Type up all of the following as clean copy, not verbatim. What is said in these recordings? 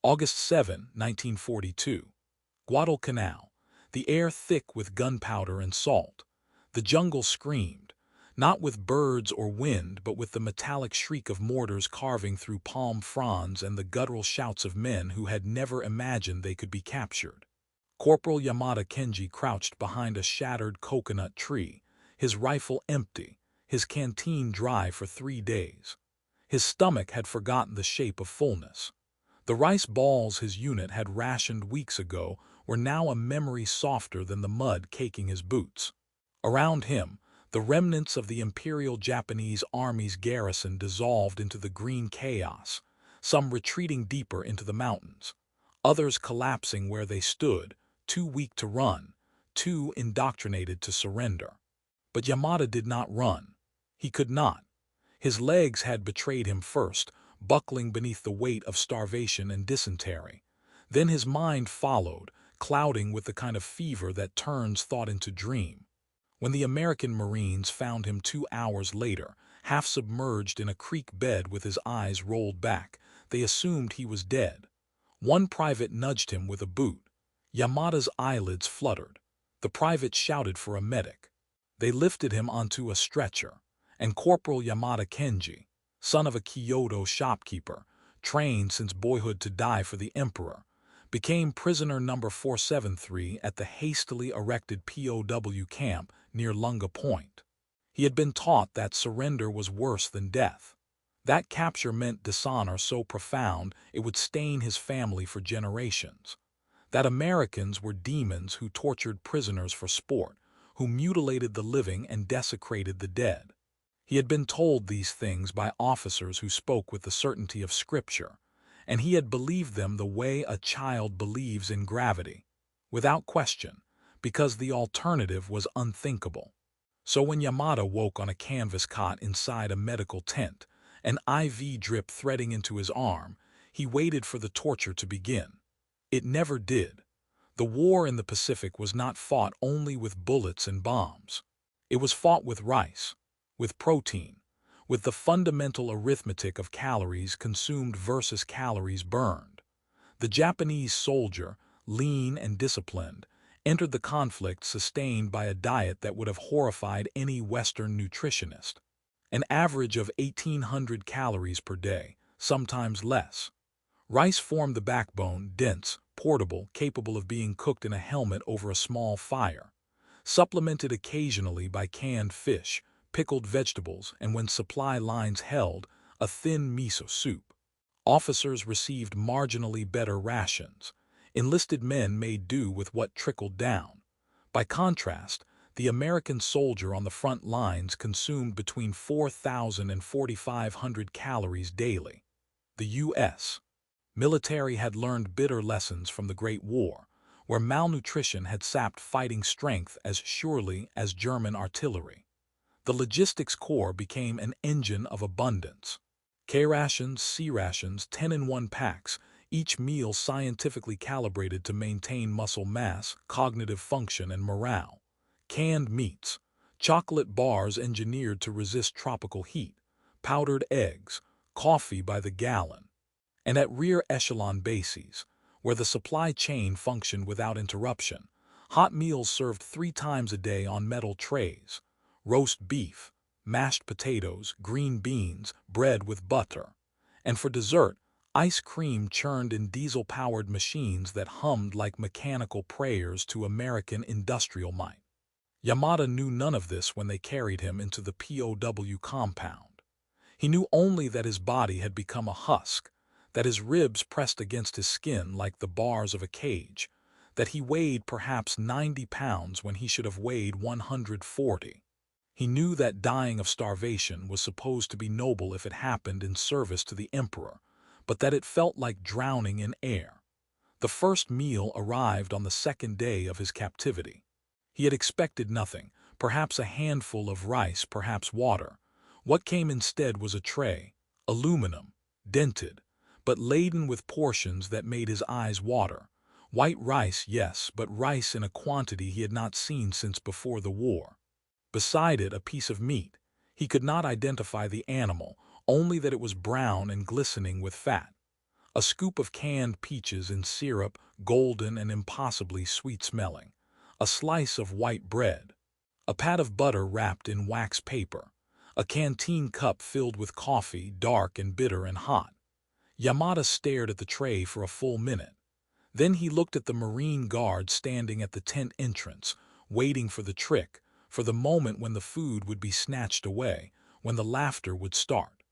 August 7, 1942. Guadalcanal, the air thick with gunpowder and salt. The jungle screamed, not with birds or wind, but with the metallic shriek of mortars carving through palm fronds and the guttural shouts of men who had never imagined they could be captured. Corporal Yamada Kenji crouched behind a shattered coconut tree, his rifle empty, his canteen dry for 3 days. His stomach had forgotten the shape of fullness. The rice balls his unit had rationed weeks ago were now a memory softer than the mud caking his boots. Around him, the remnants of the Imperial Japanese Army's garrison dissolved into the green chaos, some retreating deeper into the mountains, others collapsing where they stood, too weak to run, too indoctrinated to surrender. But Yamada did not run. He could not. His legs had betrayed him first, buckling beneath the weight of starvation and dysentery. Then his mind followed, clouding with the kind of fever that turns thought into dream. When the American Marines found him 2 hours later, half submerged in a creek bed with his eyes rolled back, they assumed he was dead. One private nudged him with a boot. Yamada's eyelids fluttered. The private shouted for a medic. They lifted him onto a stretcher, and Corporal Yamada Kenji, son of a Kyoto shopkeeper, trained since boyhood to die for the emperor, became prisoner number 473 at the hastily erected POW camp near Lunga Point. He had been taught that surrender was worse than death. That capture meant dishonor so profound it would stain his family for generations. That Americans were demons who tortured prisoners for sport, who mutilated the living and desecrated the dead. He had been told these things by officers who spoke with the certainty of Scripture, and he had believed them the way a child believes in gravity, without question, because the alternative was unthinkable. So when Yamada woke on a canvas cot inside a medical tent, an IV drip threading into his arm, he waited for the torture to begin. It never did. The war in the Pacific was not fought only with bullets and bombs. It was fought with rice, with protein, with the fundamental arithmetic of calories consumed versus calories burned. The Japanese soldier, lean and disciplined, entered the conflict sustained by a diet that would have horrified any Western nutritionist. An average of 1,800 calories per day, sometimes less. Rice formed the backbone, dense, portable, capable of being cooked in a helmet over a small fire, supplemented occasionally by canned fish, pickled vegetables, and when supply lines held, a thin miso soup. Officers received marginally better rations. Enlisted men made do with what trickled down. By contrast, the American soldier on the front lines consumed between 4,000 and 4,500 calories daily. The U.S. military had learned bitter lessons from the Great War, where malnutrition had sapped fighting strength as surely as German artillery. The logistics corps became an engine of abundance. K-rations, C-rations, 10-in-1 packs, each meal scientifically calibrated to maintain muscle mass, cognitive function, and morale. Canned meats, chocolate bars engineered to resist tropical heat, powdered eggs, coffee by the gallon. And at rear echelon bases, where the supply chain functioned without interruption, hot meals served 3 times a day on metal trays. Roast beef, mashed potatoes, green beans, bread with butter. And for dessert, ice cream churned in diesel-powered machines that hummed like mechanical prayers to American industrial might. Yamada knew none of this when they carried him into the POW compound. He knew only that his body had become a husk, that his ribs pressed against his skin like the bars of a cage, that he weighed perhaps 90 pounds when he should have weighed 140. He knew that dying of starvation was supposed to be noble if it happened in service to the emperor, but that it felt like drowning in air. The first meal arrived on the 2nd day of his captivity. He had expected nothing, perhaps a handful of rice, perhaps water. What came instead was a tray, aluminum, dented, but laden with portions that made his eyes water. White rice, yes, but rice in a quantity he had not seen since before the war. Beside it, a piece of meat. He could not identify the animal, only that it was brown and glistening with fat. A scoop of canned peaches in syrup, golden and impossibly sweet-smelling. A slice of white bread. A pat of butter wrapped in wax paper. A canteen cup filled with coffee, dark and bitter and hot. Yamada stared at the tray for a full minute. Then he looked at the Marine guard standing at the tent entrance, waiting for the trick, for the moment when the food would be snatched away, when the laughter would start.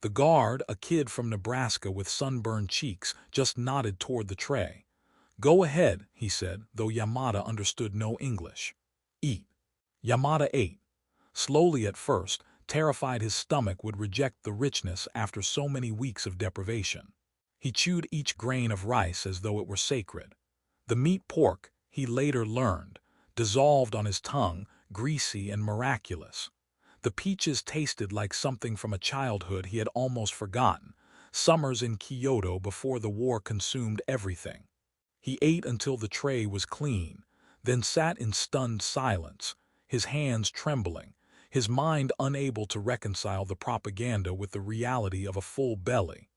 The guard, a kid from Nebraska with sunburned cheeks, just nodded toward the tray. "Go ahead," he said, though Yamada understood no English. "Eat." Yamada ate. Slowly at first, terrified his stomach would reject the richness after so many weeks of deprivation. He chewed each grain of rice as though it were sacred. The meat pork, he later learned, dissolved on his tongue, greasy and miraculous. The peaches tasted like something from a childhood he had almost forgotten, summers in Kyoto before the war consumed everything. He ate until the tray was clean, then sat in stunned silence, his hands trembling, his mind unable to reconcile the propaganda with the reality of a full belly.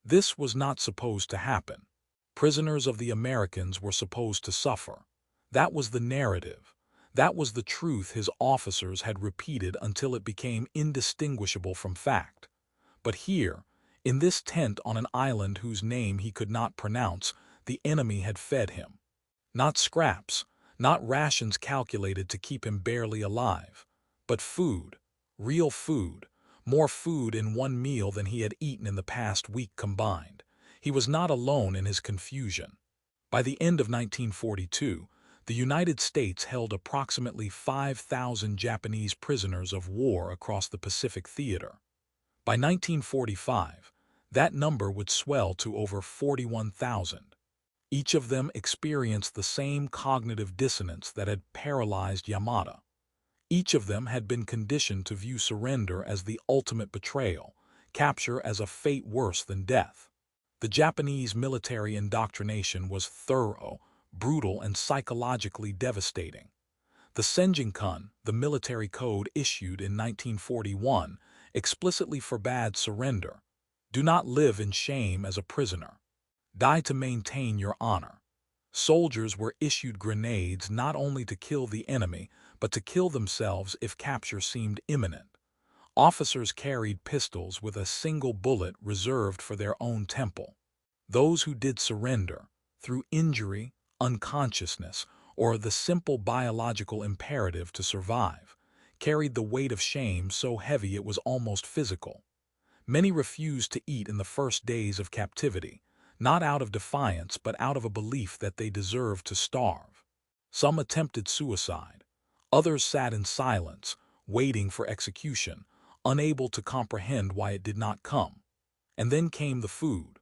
This was not supposed to happen. Prisoners of the Americans were supposed to suffer. That was the narrative. That was the truth his officers had repeated until it became indistinguishable from fact. But here, in this tent on an island whose name he could not pronounce, the enemy had fed him. Not scraps, not rations calculated to keep him barely alive, but food, real food, more food in one meal than he had eaten in the past week combined. He was not alone in his confusion. By the end of 1942, the United States held approximately 5,000 Japanese prisoners of war across the Pacific theater. By 1945, that number would swell to over 41,000. Each of them experienced the same cognitive dissonance that had paralyzed Yamada. Each of them had been conditioned to view surrender as the ultimate betrayal, capture as a fate worse than death. The Japanese military indoctrination was thorough, brutal, and psychologically devastating. The Senjinkan, the military code issued in 1941, explicitly forbade surrender. Do not live in shame as a prisoner. Die to maintain your honor. Soldiers were issued grenades not only to kill the enemy, but to kill themselves if capture seemed imminent. Officers carried pistols with a single bullet reserved for their own temple. Those who did surrender, through injury, unconsciousness, or the simple biological imperative to survive, carried the weight of shame so heavy it was almost physical. Many refused to eat in the first days of captivity, not out of defiance but out of a belief that they deserved to starve. Some attempted suicide. Others sat in silence, waiting for execution, unable to comprehend why it did not come. And then came the food.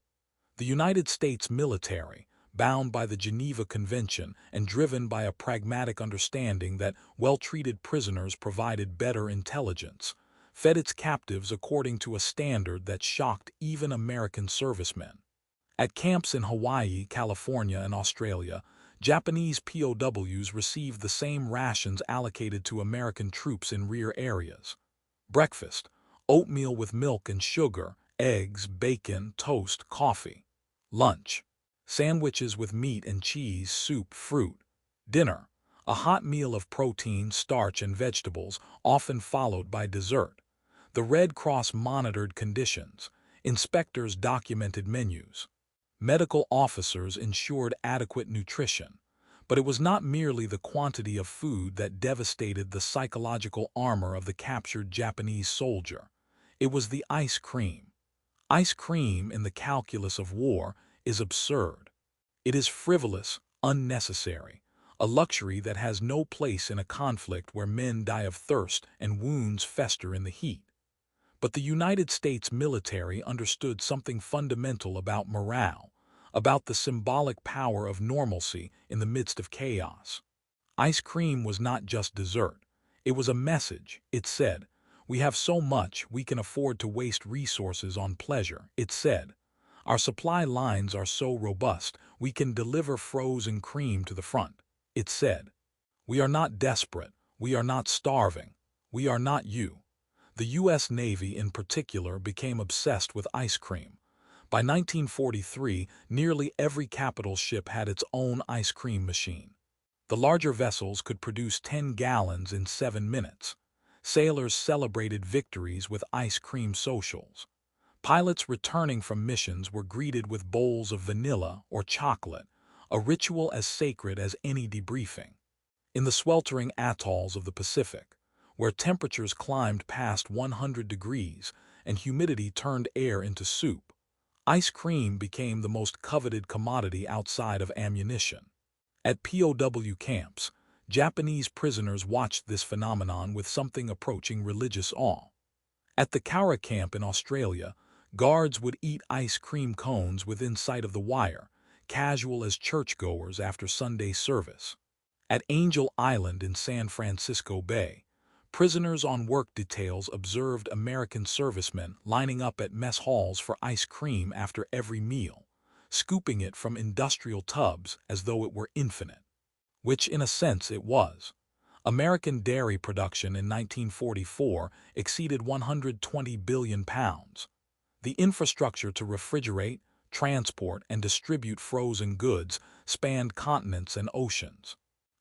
The United States military, bound by the Geneva Convention and driven by a pragmatic understanding that well-treated prisoners provided better intelligence, fed its captives according to a standard that shocked even American servicemen. At camps in Hawaii, California, and Australia, Japanese POWs received the same rations allocated to American troops in rear areas. Breakfast: oatmeal with milk and sugar, eggs, bacon, toast, coffee. Lunch: sandwiches with meat and cheese, soup, fruit. Dinner: a hot meal of protein, starch, and vegetables, often followed by dessert. The Red Cross monitored conditions. Inspectors documented menus. Medical officers ensured adequate nutrition. But it was not merely the quantity of food that devastated the psychological armor of the captured Japanese soldier. It was the ice cream. Ice cream in the calculus of war is absurd. It is frivolous, unnecessary, a luxury that has no place in a conflict where men die of thirst and wounds fester in the heat. But the United States military understood something fundamental about morale, about the symbolic power of normalcy in the midst of chaos. Ice cream was not just dessert. It was a message. It said, "We have so much, we can afford to waste resources on pleasure." It said, "Our supply lines are so robust, we can deliver frozen cream to the front." It said, "We are not desperate, we are not starving, we are not you." The U.S. Navy in particular became obsessed with ice cream. By 1943, nearly every capital ship had its own ice cream machine. The larger vessels could produce 10 gallons in 7 minutes. Sailors celebrated victories with ice cream socials. Pilots returning from missions were greeted with bowls of vanilla or chocolate, a ritual as sacred as any debriefing. In the sweltering atolls of the Pacific, where temperatures climbed past 100 degrees and humidity turned air into soup, ice cream became the most coveted commodity outside of ammunition. At POW camps, Japanese prisoners watched this phenomenon with something approaching religious awe. At the Cowra camp in Australia, guards would eat ice cream cones within sight of the wire, casual as churchgoers after Sunday service. At Angel Island in San Francisco Bay, prisoners on work details observed American servicemen lining up at mess halls for ice cream after every meal, scooping it from industrial tubs as though it were infinite. Which, in a sense, it was. American dairy production in 1944 exceeded 120 billion pounds. The infrastructure to refrigerate, transport, and distribute frozen goods spanned continents and oceans.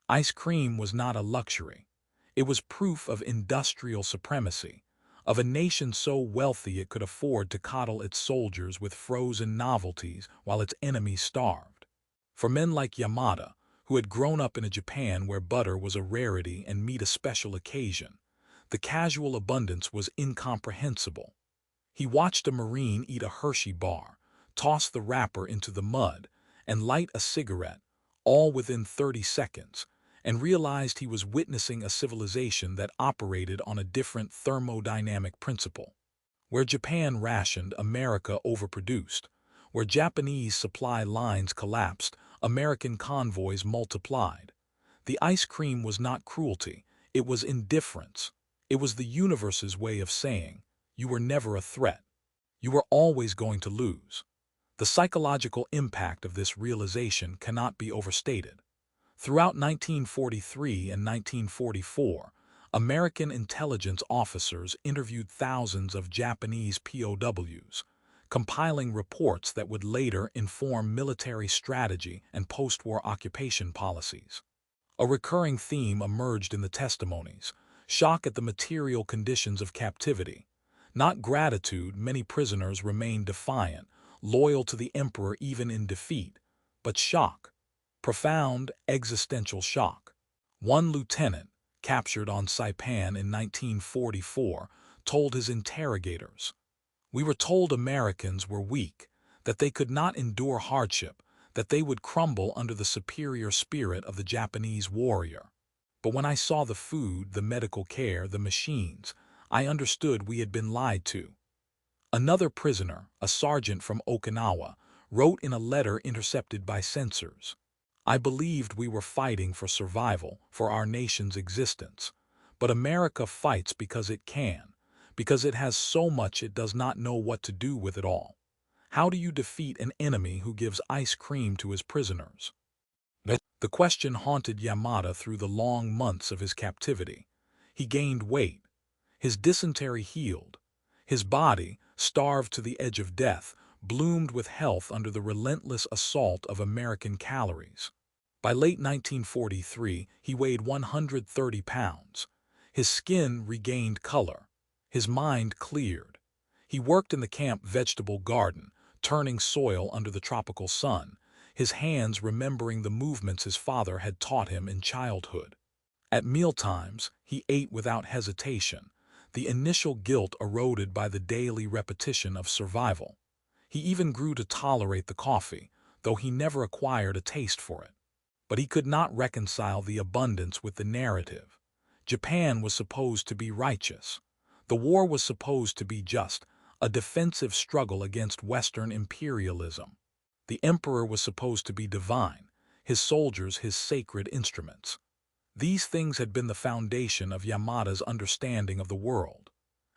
Ice cream was not a luxury. It was proof of industrial supremacy, of a nation so wealthy it could afford to coddle its soldiers with frozen novelties while its enemies starved. For men like Yamada, who had grown up in a Japan where butter was a rarity and meat a special occasion, the casual abundance was incomprehensible. He watched a Marine eat a Hershey bar, toss the wrapper into the mud, and light a cigarette, all within 30 seconds, and realized he was witnessing a civilization that operated on a different thermodynamic principle. Where Japan rationed, America overproduced. Where Japanese supply lines collapsed, American convoys multiplied. The ice cream was not cruelty, it was indifference. It was the universe's way of saying, you were never a threat. You were always going to lose. The psychological impact of this realization cannot be overstated. Throughout 1943 and 1944, American intelligence officers interviewed thousands of Japanese POWs, compiling reports that would later inform military strategy and post-war occupation policies. A recurring theme emerged in the testimonies: shock at the material conditions of captivity. Not gratitude, many prisoners remained defiant, loyal to the emperor even in defeat, but shock. Profound existential shock. One lieutenant, captured on Saipan in 1944, told his interrogators, "We were told Americans were weak, that they could not endure hardship, that they would crumble under the superior spirit of the Japanese warrior. But when I saw the food, the medical care, the machines, I understood we had been lied to." Another prisoner, a sergeant from Okinawa, wrote in a letter intercepted by censors, "I believed we were fighting for survival, for our nation's existence. But America fights because it can, because it has so much it does not know what to do with it all. How do you defeat an enemy who gives ice cream to his prisoners?" The question haunted Yamada through the long months of his captivity. He gained weight. His dysentery healed. His body, starved to the edge of death, bloomed with health under the relentless assault of American calories. By late 1943, he weighed 130 pounds. His skin regained color. His mind cleared. He worked in the camp vegetable garden, turning soil under the tropical sun, his hands remembering the movements his father had taught him in childhood. At mealtimes, he ate without hesitation, the initial guilt eroded by the daily repetition of survival. He even grew to tolerate the coffee, though he never acquired a taste for it. But he could not reconcile the abundance with the narrative. Japan was supposed to be righteous. The war was supposed to be just, a defensive struggle against Western imperialism. The emperor was supposed to be divine, his soldiers his sacred instruments. These things had been the foundation of Yamada's understanding of the world.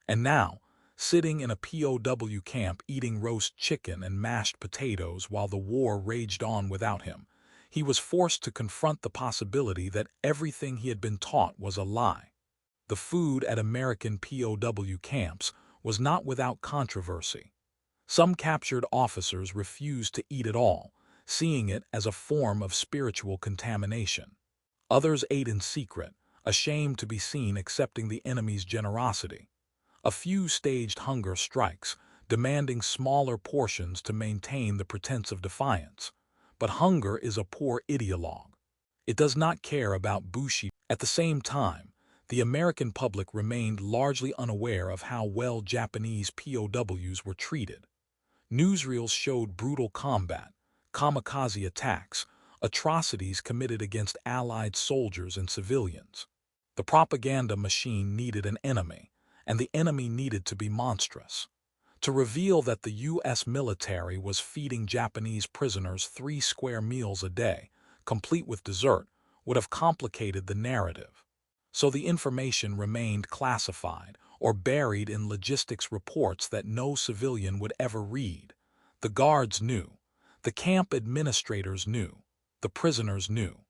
And now, sitting in a POW camp eating roast chicken and mashed potatoes while the war raged on without him, he was forced to confront the possibility that everything he had been taught was a lie. The food at American POW camps was not without controversy. Some captured officers refused to eat at all, seeing it as a form of spiritual contamination. Others ate in secret, ashamed to be seen accepting the enemy's generosity. A few staged hunger strikes, demanding smaller portions to maintain the pretense of defiance. But hunger is a poor ideologue. It does not care about bushi. At the same time, the American public remained largely unaware of how well Japanese POWs were treated. Newsreels showed brutal combat, kamikaze attacks, atrocities committed against Allied soldiers and civilians. The propaganda machine needed an enemy, and the enemy needed to be monstrous. To reveal that the U.S. military was feeding Japanese prisoners 3 square meals a day, complete with dessert, would have complicated the narrative. So the information remained classified or buried in logistics reports that no civilian would ever read. The guards knew. The camp administrators knew. The prisoners knew.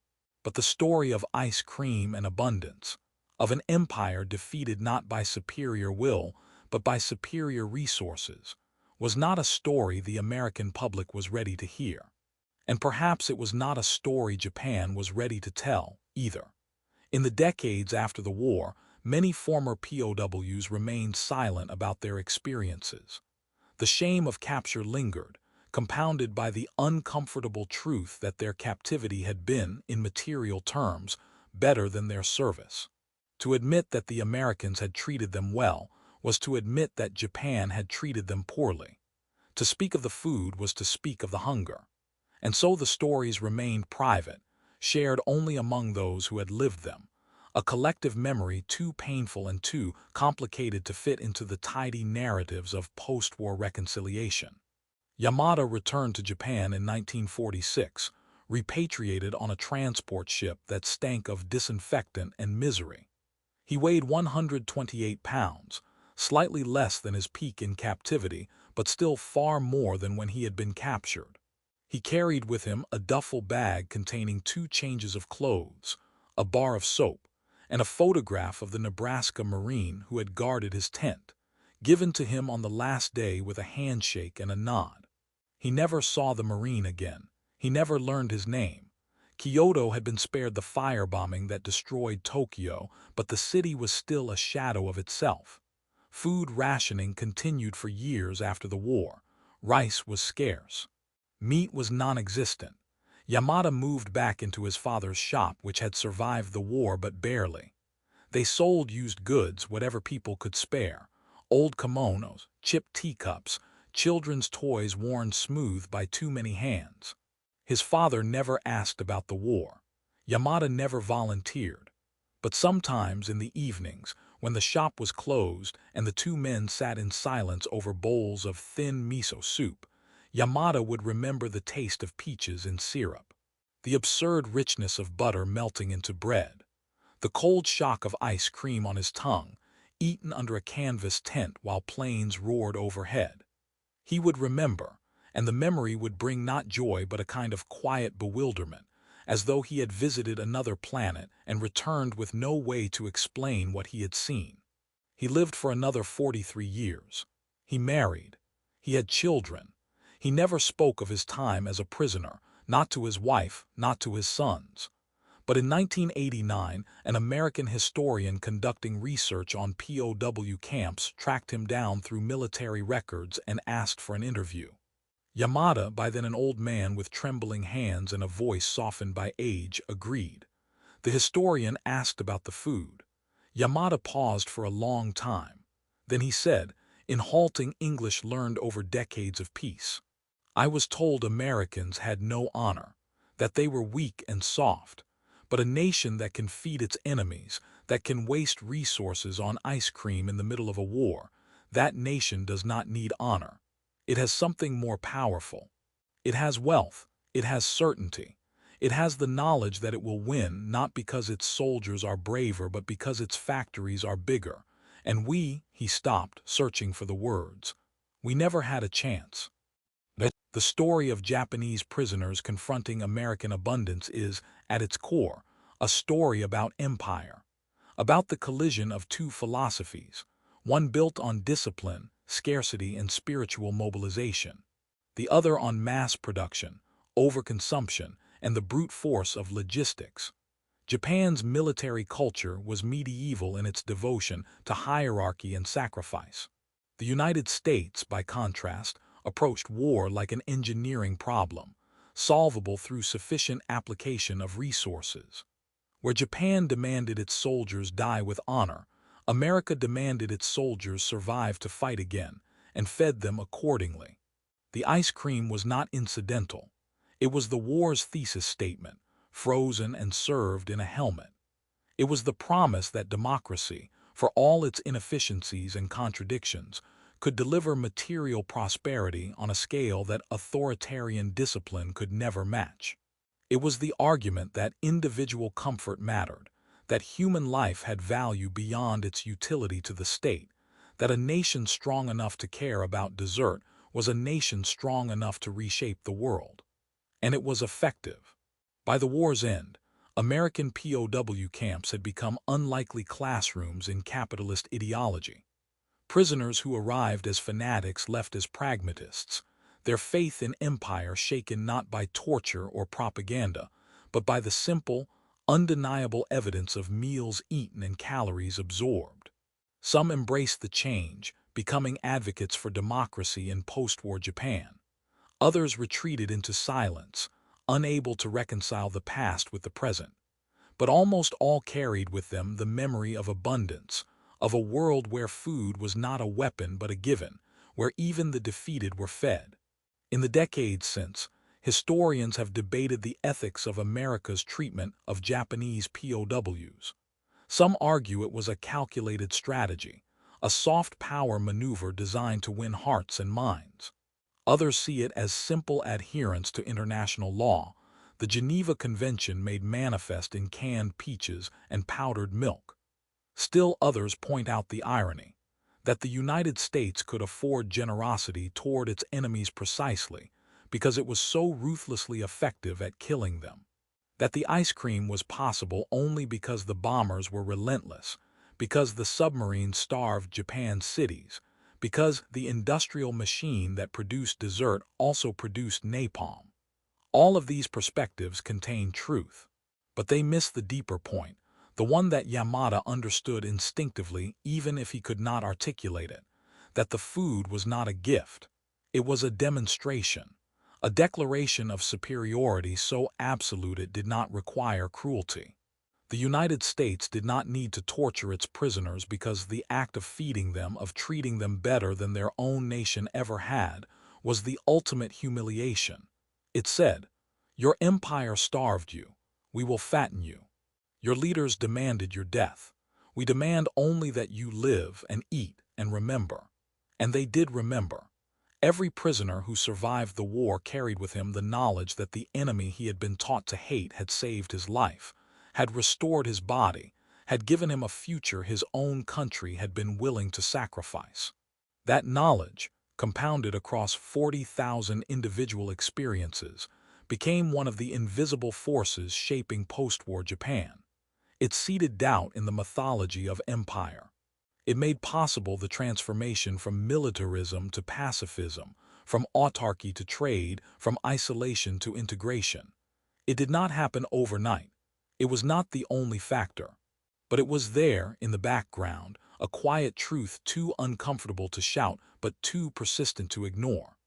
But the story of ice cream and abundance, of an empire defeated not by superior will, but by superior resources, was not a story the American public was ready to hear. And perhaps it was not a story Japan was ready to tell, either. In the decades after the war, many former POWs remained silent about their experiences. The shame of capture lingered, compounded by the uncomfortable truth that their captivity had been, in material terms, better than their service. To admit that the Americans had treated them well was to admit that Japan had treated them poorly. To speak of the food was to speak of the hunger. And so the stories remained private, shared only among those who had lived them, a collective memory too painful and too complicated to fit into the tidy narratives of post-war reconciliation. Yamada returned to Japan in 1946, repatriated on a transport ship that stank of disinfectant and misery. He weighed 128 pounds, slightly less than his peak in captivity, but still far more than when he had been captured. He carried with him a duffel bag containing 2 changes of clothes, a bar of soap, and a photograph of the Nebraska Marine who had guarded his tent, given to him on the last day with a handshake and a nod. He never saw the Marine again. He never learned his name. Kyoto had been spared the firebombing that destroyed Tokyo, but the city was still a shadow of itself. Food rationing continued for years after the war. Rice was scarce. Meat was non-existent. Yamada moved back into his father's shop, which had survived the war but barely. They sold used goods, whatever people could spare: old kimonos, chipped teacups, children's toys worn smooth by too many hands. His father never asked about the war. Yamada never volunteered. But sometimes in the evenings, when the shop was closed and the 2 men sat in silence over bowls of thin miso soup, Yamada would remember the taste of peaches in syrup, the absurd richness of butter melting into bread, the cold shock of ice cream on his tongue, eaten under a canvas tent while planes roared overhead. He would remember, and the memory would bring not joy but a kind of quiet bewilderment, as though he had visited another planet and returned with no way to explain what he had seen. He lived for another 43 years. He married. He had children. He never spoke of his time as a prisoner, not to his wife, not to his sons. But in 1989, an American historian conducting research on POW camps tracked him down through military records and asked for an interview. Yamada, by then an old man with trembling hands and a voice softened by age, agreed. The historian asked about the food. Yamada paused for a long time. Then he said, in halting English learned over decades of peace, "I was told Americans had no honor, that they were weak and soft, but a nation that can feed its enemies, that can waste resources on ice cream in the middle of a war, that nation does not need honor. It has something more powerful. It has wealth. It has certainty. It has the knowledge that it will win not because its soldiers are braver but because its factories are bigger. And we," he stopped, searching for the words, "we never had a chance." The story of Japanese prisoners confronting American abundance is, at its core, a story about empire, about the collision of 2 philosophies, one built on discipline, scarcity, and spiritual mobilization. The other on mass production, overconsumption, and the brute force of logistics. Japan's military culture was medieval in its devotion to hierarchy and sacrifice. The United States, by contrast, approached war like an engineering problem, solvable through sufficient application of resources. Where Japan demanded its soldiers die with honor, America demanded its soldiers survive to fight again, and fed them accordingly. The ice cream was not incidental. It was the war's thesis statement, frozen and served in a helmet. It was the promise that democracy, for all its inefficiencies and contradictions, could deliver material prosperity on a scale that authoritarian discipline could never match. It was the argument that individual comfort mattered, that human life had value beyond its utility to the state, that a nation strong enough to care about dessert was a nation strong enough to reshape the world. And it was effective. By the war's end, American POW camps had become unlikely classrooms in capitalist ideology. Prisoners who arrived as fanatics left as pragmatists, their faith in empire shaken not by torture or propaganda, but by the simple, undeniable evidence of meals eaten and calories absorbed. Some embraced the change, becoming advocates for democracy in post-war Japan. Others retreated into silence, unable to reconcile the past with the present. But almost all carried with them the memory of abundance, of a world where food was not a weapon but a given, where even the defeated were fed. In the decades since, historians have debated the ethics of America's treatment of Japanese POWs. Some argue it was a calculated strategy, a soft power maneuver designed to win hearts and minds. Others see it as simple adherence to international law, the Geneva Convention made manifest in canned peaches and powdered milk. Still others point out the irony, that the United States could afford generosity toward its enemies precisely because it was so ruthlessly effective at killing them. That the ice cream was possible only because the bombers were relentless, because the submarines starved Japan's cities, because the industrial machine that produced dessert also produced napalm. All of these perspectives contain truth, but they miss the deeper point, the one that Yamada understood instinctively even if he could not articulate it, that the food was not a gift, it was a demonstration, a declaration of superiority so absolute it did not require cruelty. The United States did not need to torture its prisoners because the act of feeding them, of treating them better than their own nation ever had, was the ultimate humiliation. It said, "Your empire starved you. We will fatten you. Your leaders demanded your death. We demand only that you live and eat and remember." And they did remember. Every prisoner who survived the war carried with him the knowledge that the enemy he had been taught to hate had saved his life, had restored his body, had given him a future his own country had been willing to sacrifice. That knowledge, compounded across 40,000 individual experiences, became one of the invisible forces shaping post-war Japan. It seeded doubt in the mythology of empire. It made possible the transformation from militarism to pacifism, from autarky to trade, from isolation to integration. It did not happen overnight. It was not the only factor. But it was there, in the background, a quiet truth too uncomfortable to shout but too persistent to ignore.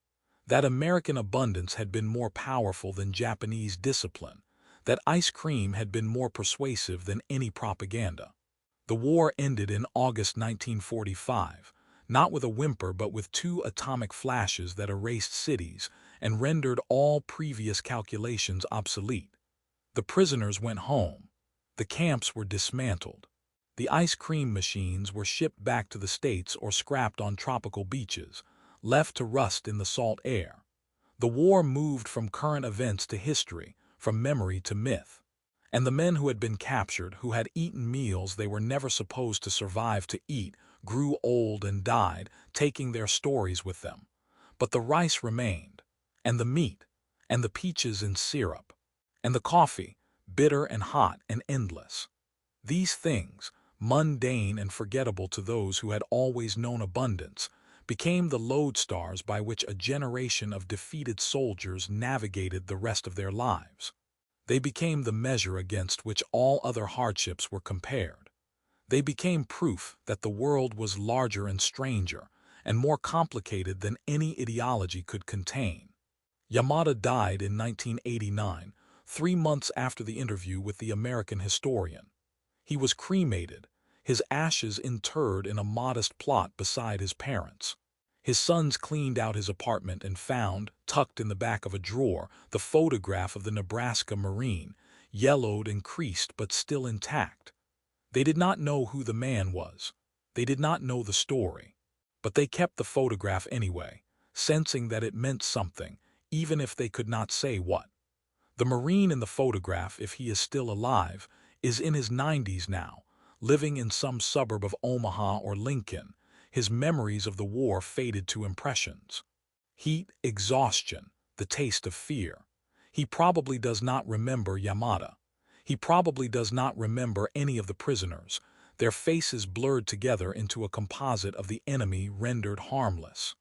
That American abundance had been more powerful than Japanese discipline, that ice cream had been more persuasive than any propaganda. The war ended in August 1945, not with a whimper but with 2 atomic flashes that erased cities and rendered all previous calculations obsolete. The prisoners went home. The camps were dismantled. The ice cream machines were shipped back to the States or scrapped on tropical beaches, left to rust in the salt air. The war moved from current events to history, from memory to myth. And the men who had been captured, who had eaten meals they were never supposed to survive to eat, grew old and died, taking their stories with them. But the rice remained, and the meat, and the peaches in syrup, and the coffee, bitter and hot and endless. These things, mundane and forgettable to those who had always known abundance, became the lodestars by which a generation of defeated soldiers navigated the rest of their lives. They became the measure against which all other hardships were compared. They became proof that the world was larger and stranger, and more complicated than any ideology could contain. Yamada died in 1989, 3 months after the interview with the American historian. He was cremated, his ashes interred in a modest plot beside his parents. His sons cleaned out his apartment and found, tucked in the back of a drawer, the photograph of the Nebraska Marine, yellowed and creased but still intact. They did not know who the man was. They did not know the story. But they kept the photograph anyway, sensing that it meant something, even if they could not say what. The Marine in the photograph, if he is still alive, is in his 90s now, living in some suburb of Omaha or Lincoln. His memories of the war faded to impressions. Heat, exhaustion, the taste of fear. He probably does not remember Yamada. He probably does not remember any of the prisoners, their faces blurred together into a composite of the enemy rendered harmless.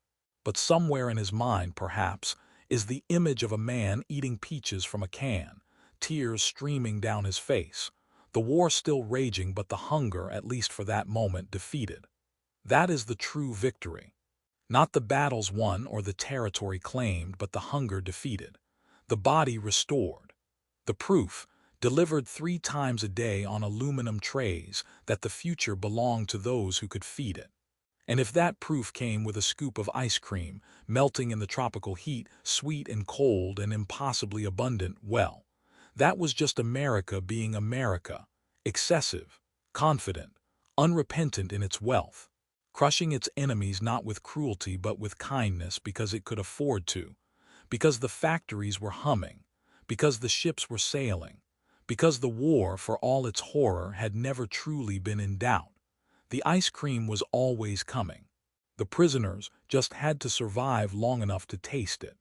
But somewhere in his mind, perhaps, is the image of a man eating peaches from a can, tears streaming down his face, the war still raging but the hunger, at least for that moment, defeated. That is the true victory. Not the battles won or the territory claimed, but the hunger defeated, the body restored. The proof, delivered 3 times a day on aluminum trays, that the future belonged to those who could feed it. And if that proof came with a scoop of ice cream, melting in the tropical heat, sweet and cold and impossibly abundant, well, that was just America being America, excessive, confident, unrepentant in its wealth, crushing its enemies not with cruelty but with kindness because it could afford to, because the factories were humming, because the ships were sailing, because the war, for all its horror, had never truly been in doubt. The ice cream was always coming. The prisoners just had to survive long enough to taste it.